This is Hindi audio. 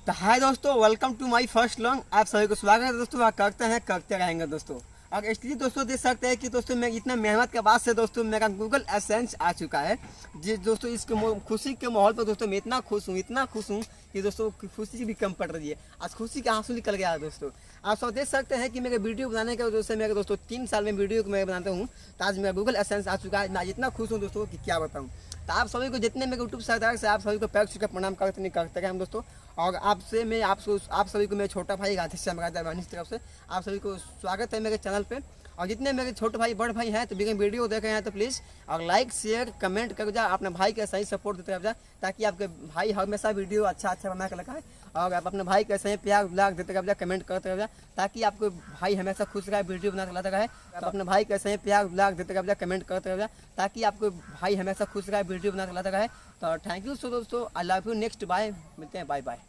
तो हाय दोस्तों, welcome to my first vlog. आप सभी को स्वागत है दोस्तों। आप करते हैं करते रहेंगे दोस्तों। और इसलिए दोस्तों देख सकते हैं कि दोस्तों मैं इतना मेहनत के बाद से दोस्तों मेरा गूगल एसेंस आ चुका है। जी दोस्तों, इसके खुशी के माहौल पर दोस्तों मैं इतना खुश हूँ कि दोस्तों खुशी भी कम पड़ रही है। आज खुशी के आंसू निकल गया है दोस्तों। आप सब देख सकते हैं कि मेरे वीडियो बनाने के वजह से मेरे दोस्तों 3 साल में वीडियो को मैं बनाता हूँ, तो आज मेरा गूगल एसेंस आ चुका है। मैं इतना खुश हूँ दोस्तों कि क्या बताऊँ। तो आप सभी को जितने मेरे यूट्यूब सरदार से आप सभी को पैर छू के प्रणाम करते हैं हम दोस्तों। और आपसे मैं आप सभी को मेरे छोटा भाई राधेश्याम राजा की तरफ से आप सभी को स्वागत है मेरे चैनल पे। और जितने मेरे छोटे भाई बड़े भाई हैं तो मेरे वीडियो देख रहे हैं तो प्लीज़ और लाइक शेयर कमेंट कर जा, अपने भाई के सही सपोर्ट देते रह जा, ताकि आपके भाई हमेशा वीडियो अच्छा बना कर लगाए। और आप अपने भाई के सही प्यार ब्लाग देते रह जा, कमेंट करते रह जा, ताकि आपको भाई हमेशा खुश रहे, वीडियो बना कर लाता रहे। आप अपने भाई के सही प्यार ब्लाग देते रह जा, कमेंट करते रह जा, ताकि आपको भाई हमेशा खुश रहे, वीडियो बना कर लाता रहे। तो थैंक यू सो दोस्तों, I love you. Next bye, मिलते हैं, बाय बाय।